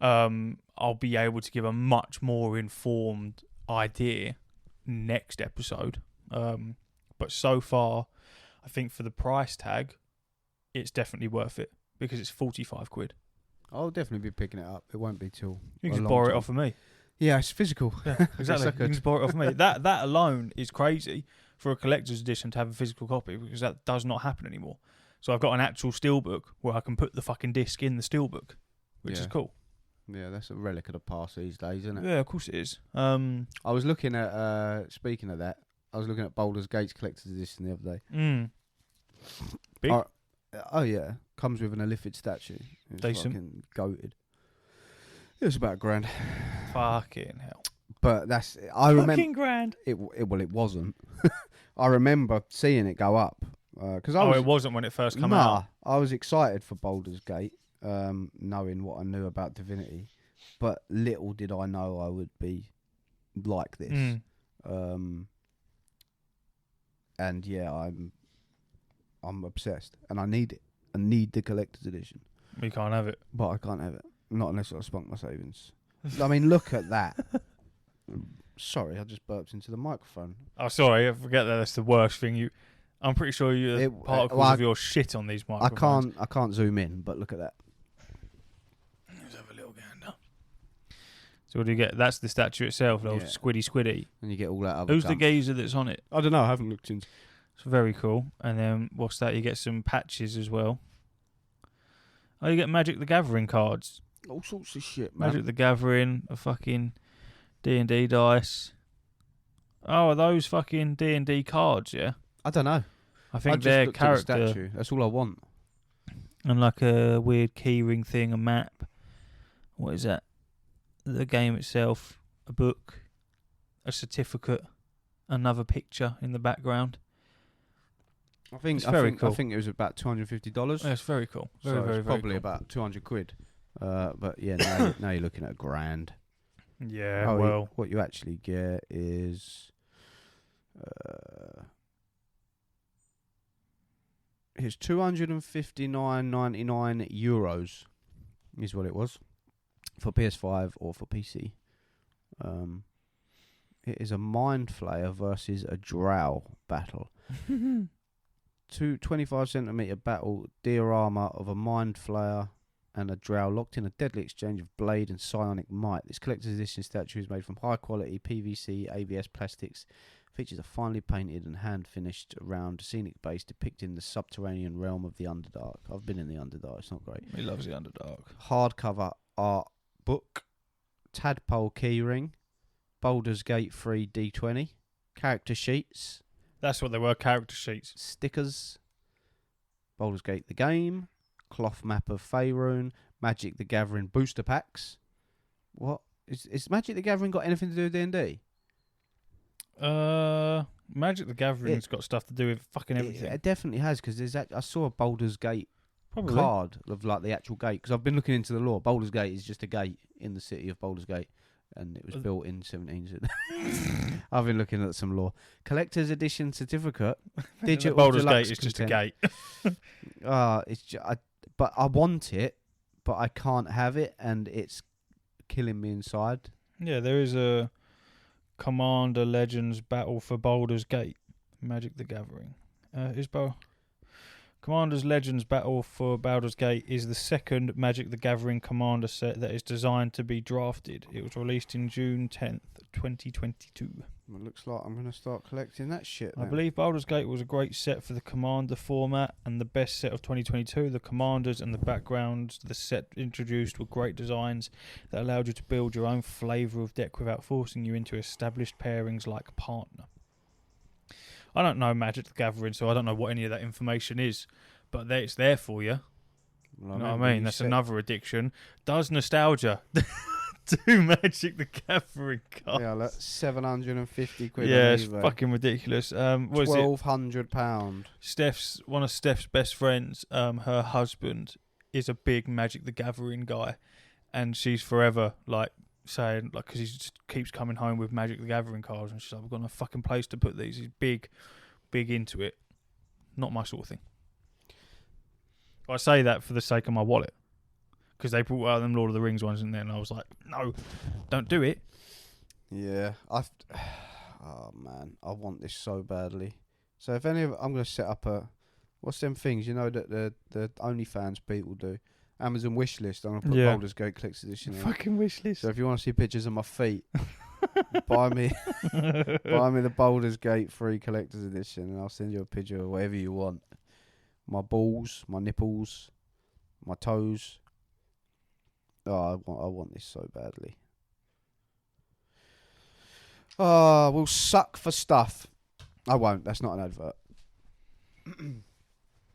I'll be able to give a much more informed idea next episode. But so far, I think for the price tag, it's definitely worth it because it's 45 quid. I'll definitely be picking it up. It won't be till you can just borrow it off of me. Yeah, it's physical. Yeah, exactly. You can just borrow it off of me. That alone is crazy for a collector's edition to have a physical copy because that does not happen anymore. So I've got an actual steelbook where I can put the fucking disc in the steelbook, which is cool. Yeah, that's a relic of the past these days, isn't it? Yeah, of course it is. I was looking at, speaking of that, I was looking at Baldur's Gate's collector's edition the other day. Big? Oh yeah, comes with an Illithid statue. It's decent. Fucking goated. It was about $1,000. Fucking hell. But that's, I remember. Fucking grand. It wasn't. I remember seeing it go up. It wasn't when it first came out. I was excited for Baldur's Gate, knowing what I knew about Divinity, but little did I know I would be like this. And yeah, I'm obsessed, and I need it. I need the collector's edition. We can't have it, but I can't have it. Not unless I spunk my savings. I mean, look at that. Sorry, I just burped into the microphone. Oh, sorry, I forget that. That's the worst thing. I'm pretty sure you particles of your shit on these microphones. I can't zoom in, but look at that. Let's have a little gander. So what do you get? That's the statue itself, little squiddy. And you get all that other Who's the geezer that's on it? I don't know, I haven't looked into. It's very cool. And then what's that? You get some patches as well. Oh, you get Magic the Gathering cards. All sorts of shit, man. Magic the Gathering, a fucking D&D dice. Oh, are those fucking D&D cards, yeah? I don't know. I think they're character. The statue. That's all I want. And like a weird keyring thing, a map. What is that? The game itself, a book, a certificate, another picture in the background. I think cool. I think it was about $250. Yeah, it's very cool. Very, so very, it's very probably cool. about 200 quid. But yeah, now you're looking at $1,000. Yeah, well, what you actually get is it's €259.99 is what it was for PS5 or for PC. It is a Mind Flayer versus a Drow battle. 25cm battle diorama of a Mind Flayer and a Drow locked in a deadly exchange of blade and psionic might. This collector's edition statue is made from high quality PVC ABS plastics. Features a finely painted and hand finished round scenic base depicting the subterranean realm of the Underdark. I've been in the Underdark, it's not great. He loves the Underdark. Hardcover art book, tadpole keyring, Baldur's Gate 3 D20, character sheets. That's what they were, character sheets. Stickers, Baldur's Gate the game, cloth map of Faerun, Magic the Gathering booster packs. What? Is Magic the Gathering got anything to do with D&D? Magic the Gathering's got stuff to do with fucking everything. It definitely has, because I saw a Baldur's Gate card of like the actual gate, because I've been looking into the lore. Baldur's Gate is just a gate in the city of Baldur's Gate, and it was built in 17. I've been looking at some lore. Collector's edition certificate. Digital Baldur's Deluxe Gate is just a gate. But I want it, but I can't have it, and it's killing me inside. Yeah, there is a Commander Legends Battle for Baldur's Gate. Magic the Gathering. Commander's Legends Battle for Baldur's Gate is the second Magic the Gathering Commander set that is designed to be drafted. It was released in June 10th, 2022. It looks like I'm going to start collecting that shit then. I believe Baldur's Gate was a great set for the Commander format and the best set of 2022. The Commanders and the backgrounds the set introduced were great designs that allowed you to build your own flavour of deck without forcing you into established pairings like Partner. I don't know Magic the Gathering, so I don't know what any of that information is, but it's there for you. Well, you know what I mean? That's another addiction. Does nostalgia do Magic the Gathering cards? Yeah, look, 750 quid. Yeah, it's fucking ridiculous. £1,200. One of Steph's best friends, her husband is a big Magic the Gathering guy, and she's forever like saying, like, because he just keeps coming home with Magic the Gathering cards, and she's like, "We've got no fucking place to put these." He's big into it. Not my sort of thing. I say that for the sake of my wallet. Because they brought out them Lord of the Rings ones in there, and I was like, no, don't do it. Yeah, oh man, I want this so badly. So if any of I'm gonna set up a, what's them things that the OnlyFans people do, Amazon wishlist. I'm gonna put Baldur's Gate Collector's Edition in. Fucking wishlist. So if you want to see pictures of my feet, buy me the Baldur's Gate free Collector's Edition, and I'll send you a picture of whatever you want. My balls, my nipples, my toes. Oh, I want this so badly. Oh, we'll suck for stuff. I won't. That's not an advert.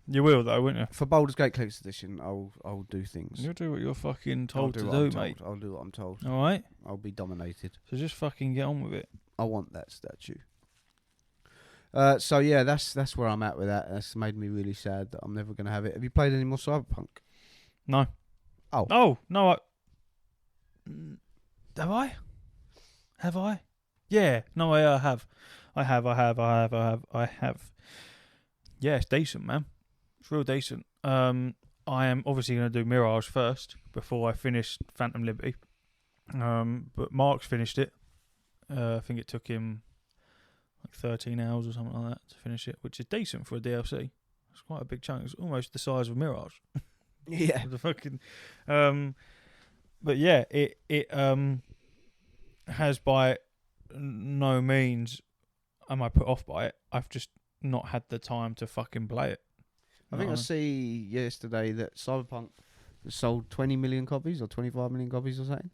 You will though, won't you? For Baldur's Gate Collector's Edition, I'll do things. You'll do what you're fucking told to do, mate. I'll do what I'm told. All right. I'll be dominated. So just fucking get on with it. I want that statue. So yeah, that's where I'm at with that. That's made me really sad that I'm never going to have it. Have you played any more Cyberpunk? No. Oh no. Have I? Have I? Yeah. No, I have. I have. Yeah, it's decent, man. It's real decent. I am obviously going to do Mirage first before I finish Phantom Liberty. But Mark's finished it. I think it took him like 13 hours or something like that to finish it, which is decent for a DLC. It's quite a big chunk. It's almost the size of Mirage. Yeah. The fucking. But yeah, it has by no means am I put off by it. I've just not had the time to fucking play it. I think I see yesterday that Cyberpunk sold 20 million copies or 25 million copies or something,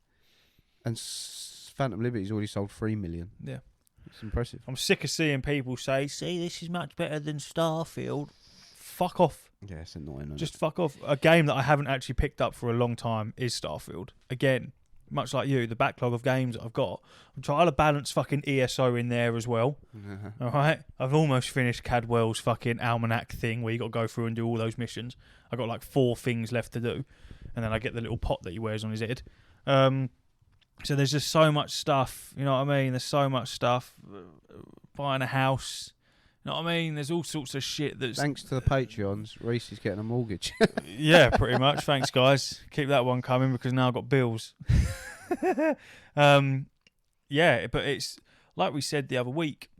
and Phantom Liberty's already sold 3 million. Yeah, it's impressive. I'm sick of seeing people say, "See, this is much better than Starfield." Fuck off. Yeah, it's annoying. Just fuck off. A game that I haven't actually picked up for a long time is Starfield. Again, much like you, the backlog of games that I've got. I'm trying to balance fucking ESO in there as well. All right? I've almost finished Cadwell's fucking almanac thing where you got to go through and do all those missions. I've got like 4 things left to do. And then I get the little pot that he wears on his head. So there's just so much stuff. You know what I mean? There's so much stuff. Buying a house. You know what I mean? There's all sorts of shit that's... Thanks to the Patreons, Reese is getting a mortgage. Yeah, pretty much. Thanks, guys. Keep that one coming because now I've got bills. Yeah, but it's... Like we said the other week,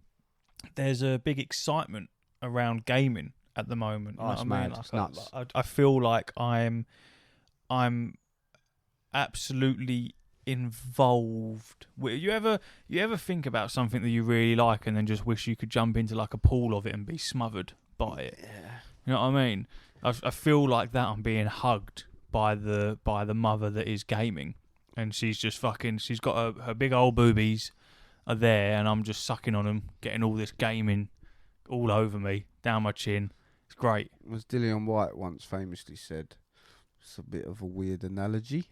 there's a big excitement around gaming at the moment. Oh, it's mad. It's nuts. I feel like I'm absolutely involved. You ever think about something that you really like and then just wish you could jump into like a pool of it and be smothered by it? Yeah. You know what I mean? I feel like that I'm being hugged by the mother that is gaming, and she's just fucking. She's got her big old boobies are there, and I'm just sucking on them, getting all this gaming all over me, down my chin. It's great. As Dillian White once famously said, it's a bit of a weird analogy.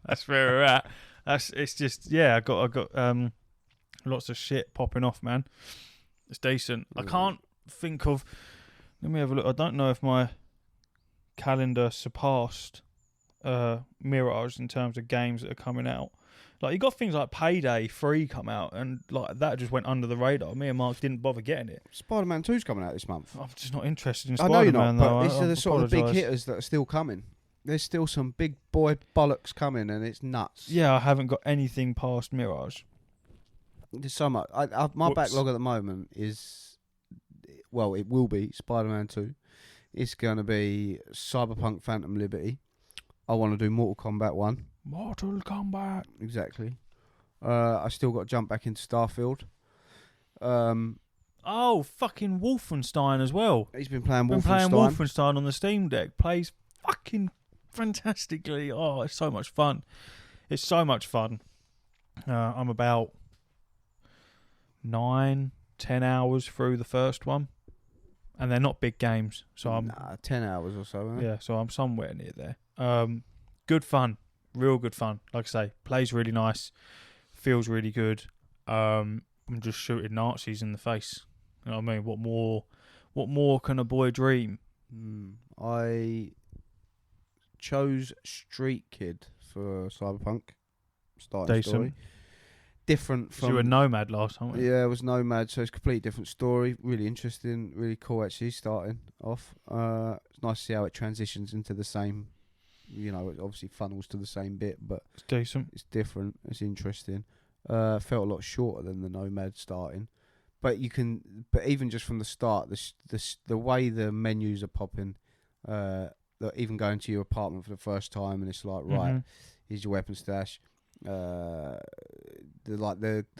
That's where we're at. It's just I got lots of shit popping off, man. It's decent. I can't think of. Let me have a look. I don't know if my calendar surpassed Mirage in terms of games that are coming out. Like you got things like Payday 3 come out, and like that just went under the radar. Me and Mark didn't bother getting it. Spider-Man 2's coming out this month. I'm just not interested in I Spider-Man. know you're not, though. but these are the sort of big hitters that are still coming. There's still some big boy bollocks coming, and it's nuts. Yeah, I haven't got anything past Mirage. There's so much. My backlog at the moment is, well, it will be Spider-Man 2. It's going to be Cyberpunk Phantom Liberty. I want to do Mortal Kombat 1. Mortal Kombat. Exactly. I still got to jump back into Starfield. Oh, fucking Wolfenstein as well. He's been playing Wolfenstein. Been playing Wolfenstein on the Steam Deck. Plays fucking fantastically. Oh, it's so much fun. It's so much fun. I'm about 9-10 hours through the first one, and they're not big games, so I'm 10 hours or so. Huh? Yeah, so I'm somewhere near there. Good fun, real good fun. Like I say, plays really nice, feels really good. I'm just shooting Nazis in the face. You know what I mean? What more can a boy dream? I chose Street Kid for Cyberpunk. Starting Decent. story. different from. You were Nomad last time, weren't you? Yeah, it was Nomad, so it's a completely different story. Really interesting, really cool actually, starting off. It's nice to see how it transitions into the same, it obviously funnels to the same bit, but it's decent. It's different, it's interesting. Felt a lot shorter than the Nomad starting. But even just from the start, the way the menus are popping, even going to your apartment for the first time, and it's like, right, here's your weapon stash. The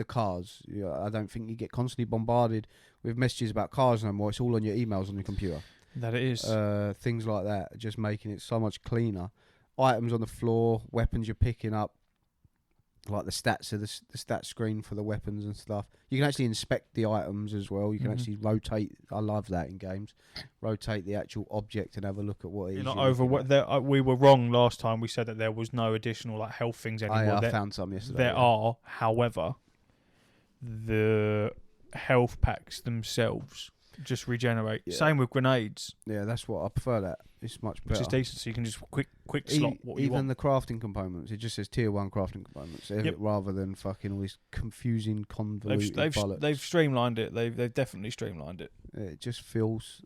cars. I don't think you get constantly bombarded with messages about cars no more. It's all on your emails on your computer. That it is. Things like that, just making it so much cleaner. Items on the floor, weapons you're picking up. Like the stats of the stat screen for the weapons and stuff. You can actually inspect the items as well. You can actually rotate. I love that in games. Rotate the actual object and have a look at what it is. You're not over. We were wrong last time. We said that there was no additional health things anymore. I found some yesterday. There are, however, the health packs themselves just regenerate. Yeah. Same with grenades. Yeah, that's what I prefer. That it's much better. Which is decent, so you can just quick slot what you want. Even the crafting components, it just says tier 1 crafting components, rather than fucking all this confusing, convoluted bollocks. They've streamlined it. They've definitely streamlined it. It just feels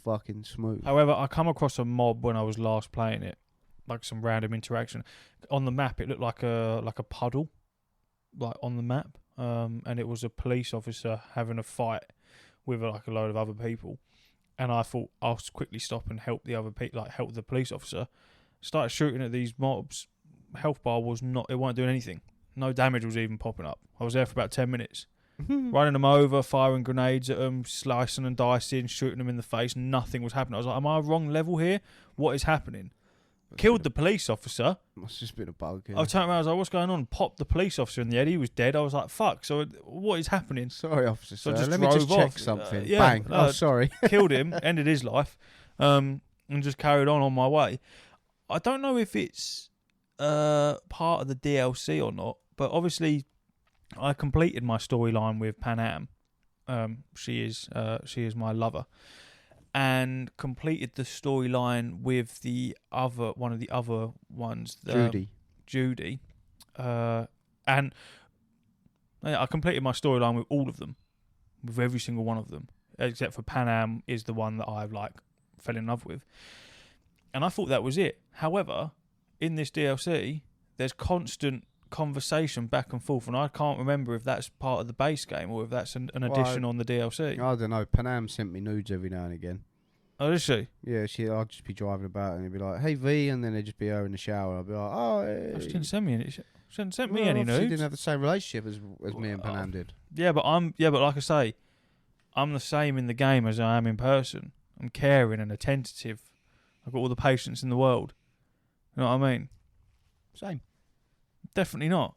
fucking smooth. However, I come across a mob when I was last playing it, like some random interaction on the map. It looked like a puddle, like on the map, and it was a police officer having a fight with a load of other people, and I thought I'll quickly stop and help the other people, help the police officer. Started shooting at these mobs. Health bar it weren't doing anything. No damage was even popping up. I was there for about 10 minutes, running them over, firing grenades at them, slicing and dicing, shooting them in the face. Nothing was happening. I was like, am I wrong level here? What is happening? Killed the police officer. Must have just been a bug. Yeah. I turned around, I was like, what's going on? Popped the police officer in the head. He was dead. I was like, fuck. So what is happening? Sorry, officer. So let me just check something. Bang. Sorry. Killed him, ended his life, and just carried on my way. I don't know if it's part of the DLC or not, but obviously I completed my storyline with Pan Am. She is my lover. And completed the storyline with one of the other ones, Judy. And I completed my storyline with all of them, with every single one of them, except for Pan Am is the one that I fell in love with. And I thought that was it. However, in this DLC, there's constant conversation back and forth, and I can't remember if that's part of the base game or if that's an addition on the DLC. I don't know. Panam sent me nudes every now and again. Oh, does she? Yeah, I'd just be driving about and it'd be like, "Hey V," and then it'd just be her in the shower. I'd be like, "Oh, hey." She didn't send me any. She didn't send me any nudes. She didn't have the same relationship as me and Panam did. Yeah, but like I say, I'm the same in the game as I am in person. I'm caring and attentive. I've got all the patience in the world. You know what I mean? Same. Definitely not.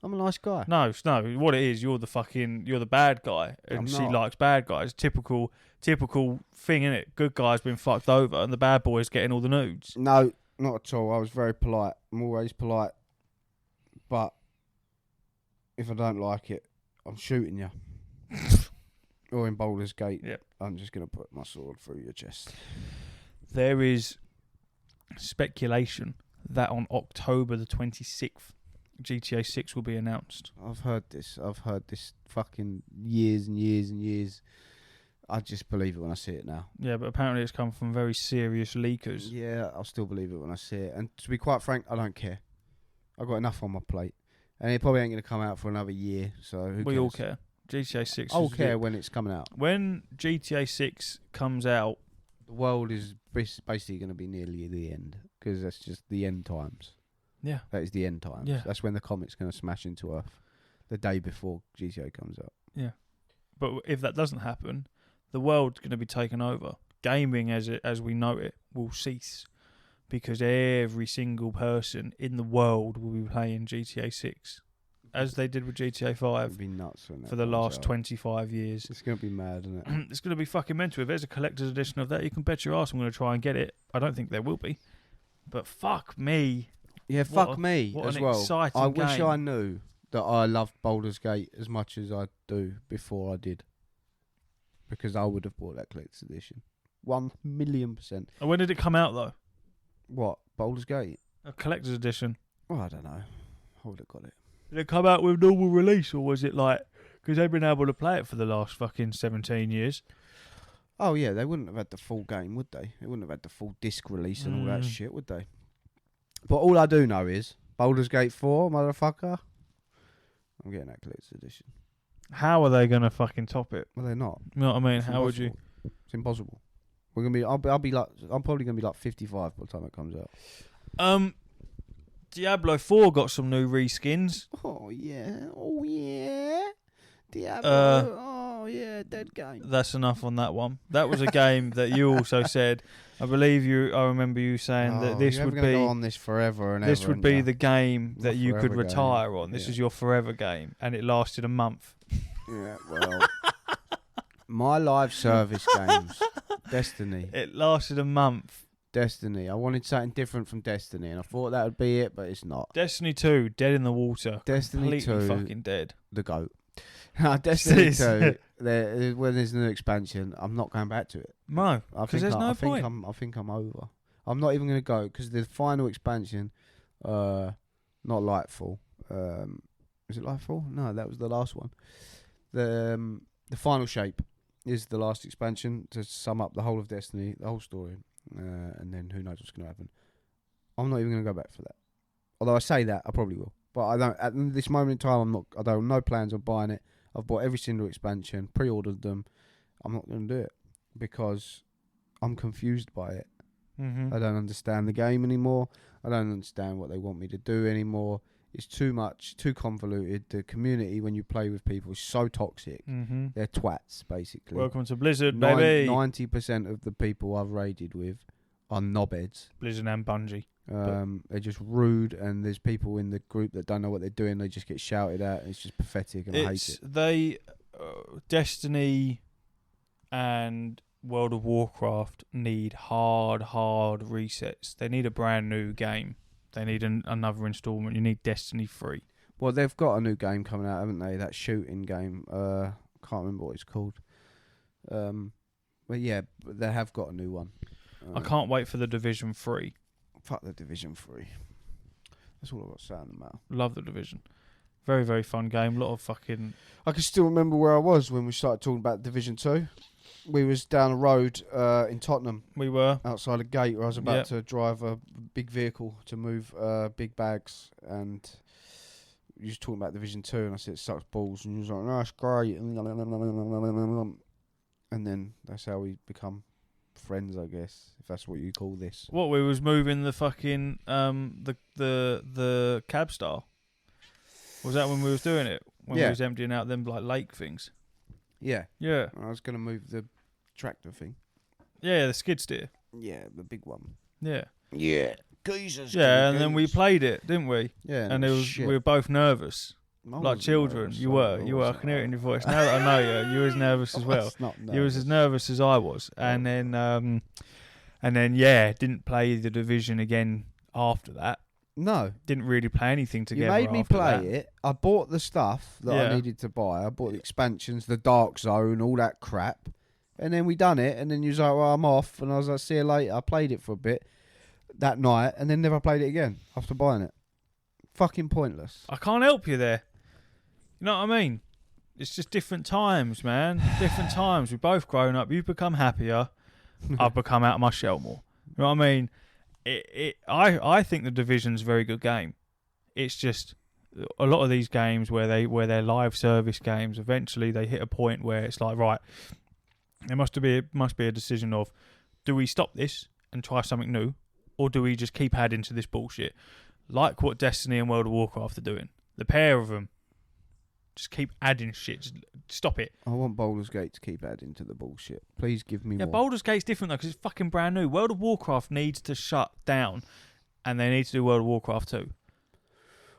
I'm a nice guy. No. What it is, you're the bad guy, and she likes bad guys. Typical thing, innit? Good guy's been fucked over, and the bad boy's getting all the nudes. No, not at all. I was very polite. I'm always polite, but if I don't like it, I'm shooting you. Or in Baldur's Gate, I'm just gonna put my sword through your chest. There is speculation that on October the 26th, GTA 6 will be announced. I've heard this fucking years and years and years. I just believe it when I see it now. Yeah, but apparently it's come from very serious leakers. Yeah, I'll still believe it when I see it. And to be quite frank, I don't care. I've got enough on my plate. And it probably ain't going to come out for another year, so who cares? We all care. GTA 6 I'll care when it's coming out. When GTA 6 comes out, the world is basically going to be nearly the end, because that's just the end times. Yeah. That is the end times. Yeah. That's when the comet's going to smash into Earth the day before GTA comes out. Yeah. But if that doesn't happen, the world's going to be taken over. Gaming as we know it will cease, because every single person in the world will be playing GTA 6, as they did with GTA 5. It'd be nuts for the last 25 years. It's going to be mad, isn't it? It's going to be fucking mental. If there's a collector's edition of that, you can bet your ass I'm going to try and get it. I don't think there will be. But fuck me. Yeah, fuck me what as an well. Exciting I game. wish I knew that I loved Baldur's Gate as much as I do before I did. Because I would have bought that collector's edition. 1,000,000%. And when did it come out, though? What? Baldur's Gate? A collector's edition? Oh, I don't know. I would have got it. Did it come out with normal release, or was it like... Because they've been able to play it for the last fucking 17 years. Oh, yeah, they wouldn't have had the full game, would they? They wouldn't have had the full disc release and all that shit, would they? But all I do know is Baldur's Gate 4, motherfucker. I'm getting that collector's edition. How are they going to fucking top it? Well, they're not. You know what I mean? It's How would you... It's impossible. We're gonna be. I'm probably gonna be like 55 by the time it comes out. Diablo 4 got some new reskins. Oh yeah. Diablo. Oh yeah, dead game. That's enough on that one. That was a game that you also said. I remember you saying that this would be go on this forever and this ever. Would be the game that you could retire game. on. This is your forever game, and it lasted a month. Yeah, well, my live service games, Destiny. It lasted a month. Destiny. I wanted something different from Destiny, and I thought that would be it, but it's not. Destiny 2, dead in the water. Destiny completely 2, fucking dead. The GOAT. Destiny 2, when there's a new expansion, I'm not going back to it. No, because there's no point. I think I'm over. I'm not even going to go, because the final expansion, not Lightfall. Is it Lightfall? No, that was the last one. The final shape is the last expansion to sum up the whole of Destiny, the whole story. And then who knows what's going to happen. I'm not even going to go back for that. Although I say that, I probably will. But I don't. At this moment in time, I don't have no plans of buying it. I've bought every single expansion, pre-ordered them. I'm not going to do it because I'm confused by it. Mm-hmm. I don't understand the game anymore. I don't understand what they want me to do anymore. It's too much, too convoluted. The community, when you play with people, is so toxic. Mm-hmm. They're twats, basically. Welcome to Blizzard, baby. 90% of the people I've raided with are knobheads. Blizzard and Bungie. They're just rude, and there's people in the group that don't know what they're doing. They just get shouted at. And it's just pathetic, and I hate it. Destiny and World of Warcraft need hard resets. They need a brand new game. They need another installment. You need Destiny 3. Well, they've got a new game coming out, haven't they? That shooting game. Can't remember what it's called. But yeah, they have got a new one. I can't wait for the Division 3. Fuck the Division 3. That's all I've got to say on the matter. Love the Division. Very, very fun game. A lot of fucking... I can still remember where I was when we started talking about Division 2. We was down a road in Tottenham. We were. Outside a gate where I was about to drive a big vehicle to move big bags, and you was talking about Division 2, and I said it sucks balls, and you was like, no, it's great. And then that's how we become friends, I guess, if that's what you call this. What, we was moving the fucking the cab star? Was that when we was doing it? When we was emptying out them like lake things? Yeah. Yeah. I was going to move the tractor thing. Yeah, the skid steer. Yeah, the big one. Yeah. Yeah. Geezers. Yeah, and then we played it, didn't we? Yeah. And we were both nervous. Like children. Nervous. You were. I can hear it in your voice. Now that I know you was nervous as well. You was as nervous as I was. And then didn't play the Division again after that. No. Didn't really play anything together. You made me play it. I bought the stuff that I needed to buy. I bought the expansions, the Dark Zone, all that crap. And then we done it, and then you was like, well, I'm off. And I was like, see you later. I played it for a bit that night, and then never played it again after buying it. Fucking pointless. I can't help you there. You know what I mean? It's just different times, man. Different times. We've both grown up. You've become happier. I've become out of my shell more. You know what I mean? I think the Division's a very good game. It's just a lot of these games where they're live service games, eventually they hit a point where it's like, right, there must be a decision of, do we stop this and try something new, or do we just keep adding to this bullshit? Like what Destiny and World of Warcraft are doing. The pair of them just keep adding shit. Just stop it. I want Baldur's Gate to keep adding to the bullshit. Please give me more. Yeah, Baldur's Gate's different though, because it's fucking brand new. World of Warcraft needs to shut down, and they need to do World of Warcraft 2.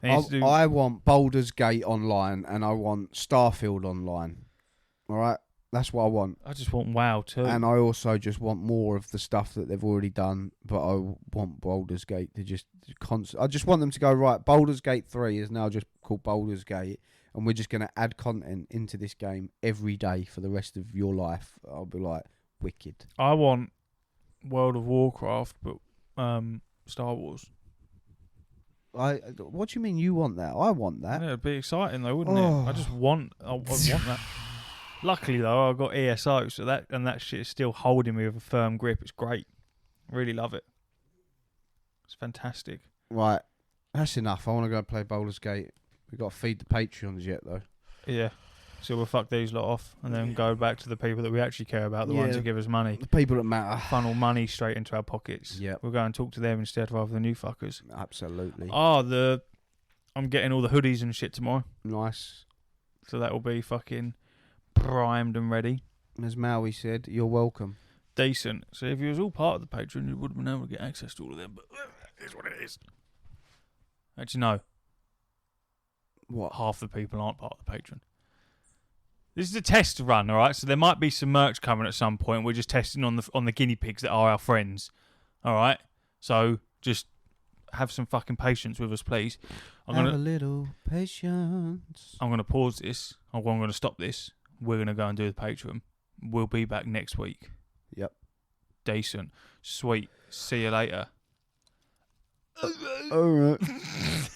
I want Baldur's Gate online, and I want Starfield online. All right? That's what I want. I just want WoW too. And I also just want more of the stuff that they've already done, but I want Baldur's Gate to just I just want them to go, right, Baldur's Gate 3 is now just called Baldur's Gate, and we're just going to add content into this game every day for the rest of your life. I'll be like, wicked. I want World of Warcraft, but Star Wars. What do you mean you want that? I want that. Yeah, it'd be exciting though, wouldn't it? I want that. Luckily though, I've got ESO, so that shit is still holding me with a firm grip. It's great. Really love it. It's fantastic. Right, that's enough. I want to go play Baldur's Gate. We've got to feed the Patreons yet though. Yeah. So we'll fuck these lot off and then go back to the people that we actually care about, the ones that give us money. The people that matter. Funnel money straight into our pockets. Yeah. We'll go and talk to them instead rather than you fuckers. Absolutely. I'm getting all the hoodies and shit tomorrow. Nice. So that will be fucking primed and ready. As Maui said, you're welcome. Decent. So if you was all part of the Patreon, you would have been able to get access to all of them. But it's what it is. Actually, no. What? Half the people aren't part of the Patreon. This is a test run, all right? So there might be some merch coming at some point. We're just testing on the guinea pigs that are our friends, all right? So just have some fucking patience with us, please. Have a little patience. I'm going to pause this. I'm going to stop this. We're going to go and do the Patreon. We'll be back next week. Yep. Decent. Sweet. See you later. All right.